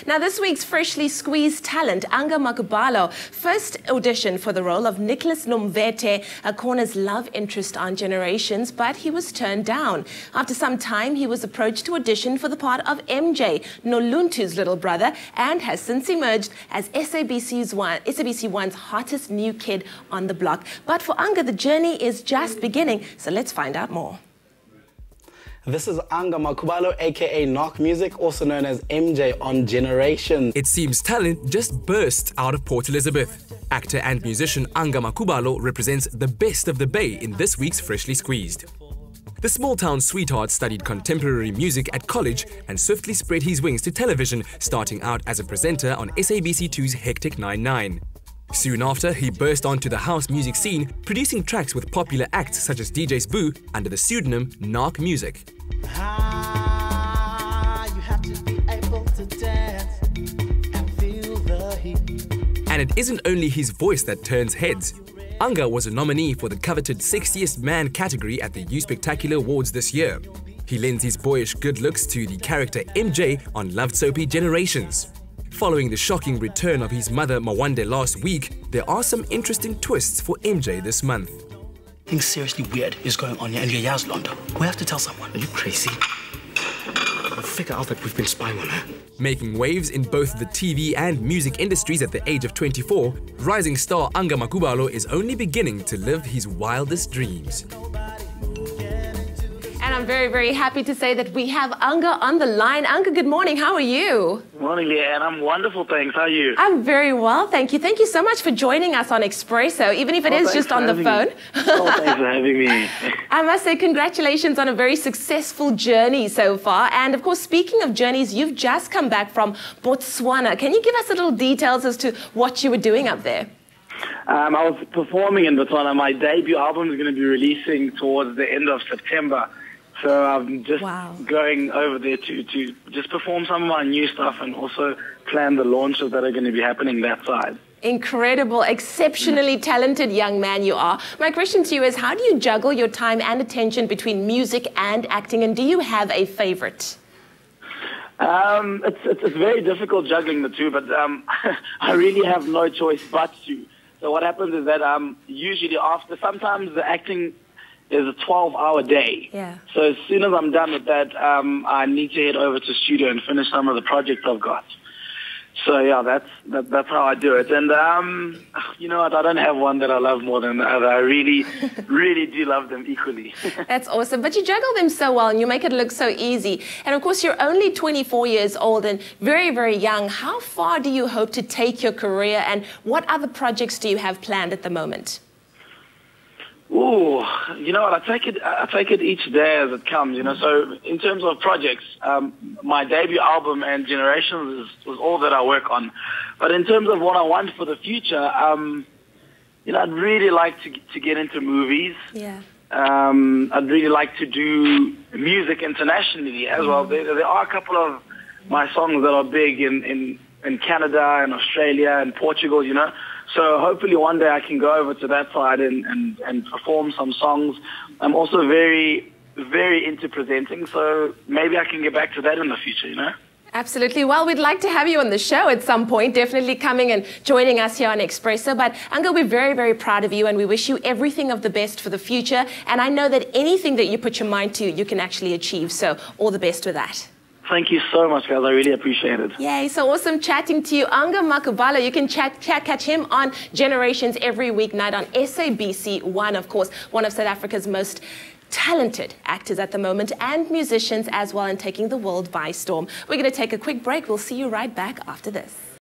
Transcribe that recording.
Now, this week's freshly squeezed talent, Anga Makubalo, first auditioned for the role of Nicholas Nomvete, Corner's love interest on Generations, but he was turned down. After some time, he was approached to audition for the part of MJ, Noluntu's little brother, and has since emerged as SABC One's hottest new kid on the block. But for Anga, the journey is just beginning, so let's find out more. This is Anga Makubalo, aka Knock Music, also known as MJ on Generations. It seems talent just burst out of Port Elizabeth. Actor and musician Anga Makubalo represents the best of the Bay in this week's Freshly Squeezed. The small-town sweetheart studied contemporary music at college and swiftly spread his wings to television, starting out as a presenter on SABC2's Hectic 99. Soon after, he burst onto the house music scene, producing tracks with popular acts such as DJ Boo under the pseudonym Knock Music. You have to be able to dance and feel the heat. And it isn't only his voice that turns heads. Anga was a nominee for the coveted Sexiest Man category at the U Spectacular Awards this year. He lends his boyish good looks to the character MJ on loved soapy Generations. Following the shocking return of his mother Mawande last week, there are some interesting twists for MJ this month. Something seriously weird is going on here in Yaya's Londo. We have to tell someone. Are you crazy? We'll figure out that we've been spying on her. Making waves in both the TV and music industries at the age of 24, rising star Anga Makubalo is only beginning to live his wildest dreams. And I'm very, very happy to say that we have Anga on the line. Anga, good morning. How are you? Morning, leigh-anne. I'm wonderful, thanks. How are you? I'm very well, thank you. Thank you so much for joining us on Expresso, even if it is just on the phone. Oh, thanks for having me. I must say congratulations on a very successful journey so far. And of course, speaking of journeys, you've just come back from Botswana. Can you give us a little details as to what you were doing up there? I was performing in Botswana. My debut album is going to be releasing towards the end of September. So I'm just going over there to just perform some of my new stuff and also plan the launches that are going to be happening that side. Incredible, exceptionally talented young man you are. My question to you is, how do you juggle your time and attention between music and acting, and do you have a favorite? It's very difficult juggling the two, but I really have no choice but to. So what happens is that usually after, sometimes the acting is a 12-hour day. Yeah. So as soon as I'm done with that, I need to head over to the studio and finish some of the projects I've got. So yeah, that's how I do it. And you know what? I don't have one that I love more than the other. I really, really do love them equally. That's awesome. But you juggle them so well and you make it look so easy. And of course, you're only 24 years old and very, very young. How far do you hope to take your career, and what other projects do you have planned at the moment? Ooh, you know what? I take it each day as it comes. You know, so in terms of projects, my debut album and Generations was all that I work on. But in terms of what I want for the future, you know, I'd really like to get into movies. Yeah. I'd really like to do music internationally as well. There are a couple of my songs that are big in Canada and Australia and Portugal. You know. So hopefully one day I can go over to that side and perform some songs. I'm also very, very into presenting, so maybe I can get back to that in the future, you know? Absolutely. Well, we'd like to have you on the show at some point, definitely coming and joining us here on Expresso. But Anga, we're very, very proud of you and we wish you everything of the best for the future. And I know that anything that you put your mind to, you can actually achieve. So all the best with that. Thank you so much, guys. I really appreciate it. Yay, so awesome chatting to you. Anga Makubalo, you can catch him on Generations every weeknight on SABC One, of course, one of South Africa's most talented actors at the moment and musicians as well, and taking the world by storm. We're going to take a quick break. We'll see you right back after this.